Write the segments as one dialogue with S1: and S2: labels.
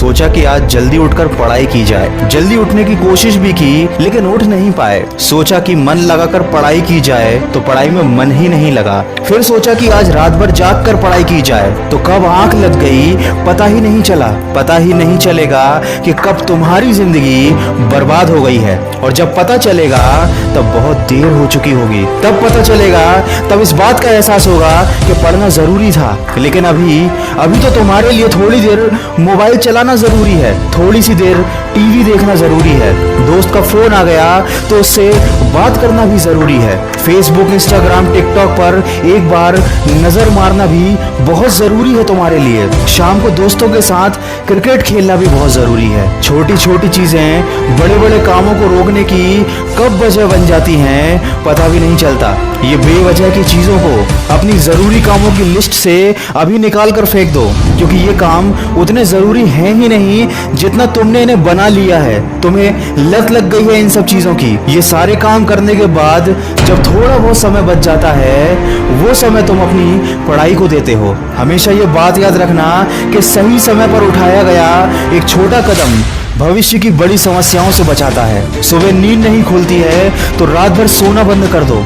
S1: सोचा कि आज जल्दी उठकर पढ़ाई की जाए। जल्दी उठने की कोशिश भी की लेकिन उठ नहीं पाए। सोचा कि मन लगाकर पढ़ाई की जाए तो पढ़ाई में मन ही नहीं लगा। फिर सोचा कि आज रात भर जाग कर पढ़ाई की जाए तो कब आंख लग गई पता ही नहीं चला। पता ही नहीं चलेगा कि कब तुम्हारी जिंदगी बर्बाद हो गई है, और जब पता चलेगा तब बहुत देर हो चुकी होगी। तब पता चलेगा, तब इस बात का एहसास होगा कि पढ़ना जरूरी था। लेकिन अभी तो तुम्हारे लिए थोड़ी देर मोबाइल चलाना जरूरी है, थोड़ी सी देर टीवी देखना जरूरी है, दोस्त का फोन आ गया तो उससे बात करना भी जरूरी है, फेसबुक इंस्टाग्राम टिकटॉक पर एक बार नजर मारना भी बहुत जरूरी है तुम्हारे लिए। शाम को दोस्तों के साथ क्रिकेट खेलना भी बहुत जरूरी है। छोटी छोटी चीजें बड़े बड़े कामों को रोकने की कब वजह बन जाती हैं पता भी नहीं चलता। ये बेवजह की चीजों को अपनी जरूरी कामों की लिस्ट से अभी निकाल कर फेंक दो, क्योंकि ये काम उतने जरूरी हैं ही नहीं जितना तुमने इन्हें बना लिया है। तुम्हें लत लग गई है इन सब चीजों की। ये सारे काम करने के बाद जब थोड़ा बहुत समय बच जाता है वो समय तुम अपनी पढ़ाई को देते हो। हमेशा ये बात याद रखना कि सही समय पर उठाया गया एक छोटा कदम भविष्य की बड़ी समस्याओं से बचाता है। सुबह नींद नहीं खुलती है तो रात भर सोना बंद कर दो।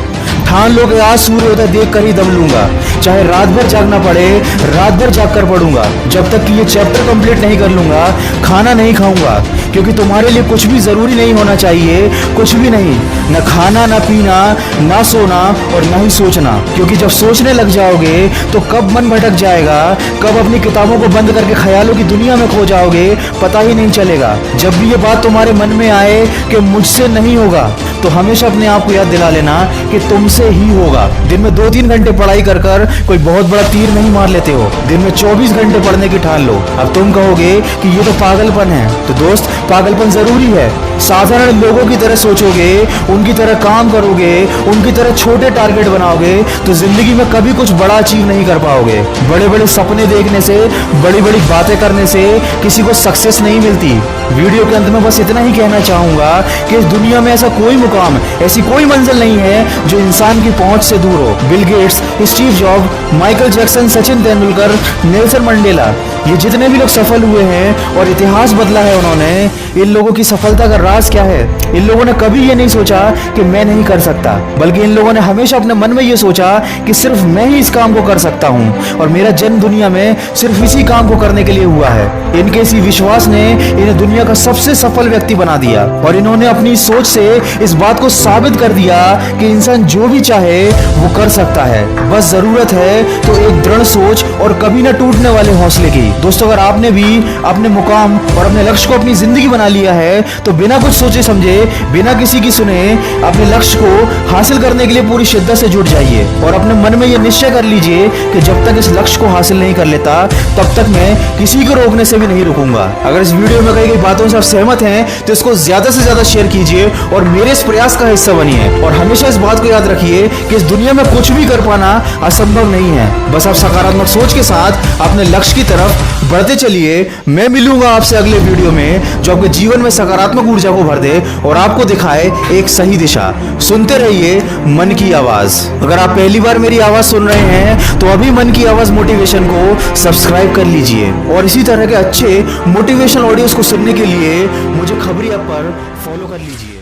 S1: ठान लो कि आज सूर्योदय देख कर ही दम लूंगा, चाहे रात भर जागना पड़े रात भर जाग कर पढ़ूंगा। जब तक कि ये चैप्टर कंप्लीट नहीं कर लूंगा खाना नहीं खाऊंगा, क्योंकि तुम्हारे लिए कुछ भी जरूरी नहीं होना चाहिए, कुछ भी नहीं, न खाना न पीना न सोना और न ही सोचना। क्योंकि जब सोचने लग जाओगे तो कब मन भटक जाएगा, कब अपनी किताबों को बंद करके ख्यालों की दुनिया में खो जाओगे पता ही नहीं चलेगा। जब भी ये बात तुम्हारे मन में आए कि मुझसे नहीं होगा तो हमेशा अपने आप को याद दिला लेना कि तुमसे ही होगा। दिन में 2-3 घंटे पढ़ाई कर कोई बहुत बड़ा तीर नहीं मार लेते हो। दिन में 24 घंटे पढ़ने की ठान लो। अब तुम कहोगे कि ये तो पागलपन है, तो दोस्त पागलपन जरूरी है। साधारण लोगों की तरह सोचोगे, उनकी तरह काम करोगे, उनकी तरह छोटे टारगेट बनाओगे तो जिंदगी में कभी कुछ बड़ा अचीव नहीं कर पाओगे। बड़े बड़े सपने देखने से, बड़ी बड़ी बातें करने से किसी को सक्सेस नहीं मिलती। वीडियो के अंत में बस इतना ही कहना चाहूंगा कि इस दुनिया में ऐसा कोई मुकाम, ऐसी कोई मंजिल नहीं है जो इंसान की पहुंच से दूर हो। Bill Gates, Steve job, Michael Jackson, Sachin Tendulkar, Nelson Mandela, ये जितने भी लोग सफल हुए हैं और इतिहास बदला है उन्होंने, इन लोगों की सफलता का राज क्या है? इन लोगों ने कभी ये नहीं सोचा कि मैं नहीं कर सकता, बल्कि इन लोगों ने हमेशा अपने मन में ये सोचा कि सिर्फ मैं ही इस काम को कर सकता हूँ और मेरा जन्म दुनिया में सिर्फ इसी काम को करने के लिए हुआ है। इनके इसी विश्वास ने इन्हें दुनिया का सबसे सफल व्यक्ति बना दिया और इन्होंने अपनी सोच से इस बात को साबित कर दिया कि इंसान जो भी चाहे वो कर सकता है। बस जरूरत है तो एक दृढ़ सोच और कभी न टूटने वाले हौसले की। दोस्तों, अगर आपने भी अपने मुकाम और अपने लक्ष्य को अपनी जिंदगी बना लिया है तो बिना कुछ सोचे समझे, बिना किसी की सुने अपने लक्ष्य को हासिल करने के लिए पूरी शिद्दत से जुट जाइए और अपने मन में ये निश्चय कर लीजिए कि जब तक इस लक्ष्य को हासिल नहीं कर लेता तब तक मैं किसी को रोकने से भी नहीं रुकूंगा। अगर इस वीडियो में कही गई बातों से आप सहमत हैं तो इसको ज्यादा से ज्यादा शेयर कीजिए और मेरे इस प्रयास का हिस्सा बनिए। और हमेशा इस बात को याद रखिए कि इस दुनिया में कुछ भी कर पाना असंभव नहीं है। बस आप सकारात्मक सोच के साथ अपने लक्ष्य की तरफ बढ़ते चलिए। मैं मिलूंगा आपसे अगले वीडियो में जो आपके जीवन में सकारात्मक ऊर्जा को भर दे और आपको दिखाए एक सही दिशा। सुनते रहिए मन की आवाज। अगर आप पहली बार मेरी आवाज सुन रहे हैं तो अभी मन की आवाज मोटिवेशन को सब्सक्राइब कर लीजिए और इसी तरह के अच्छे मोटिवेशनल ऑडियोज को सुनने के लिए मुझे खबरी ऐप पर फॉलो कर लीजिए।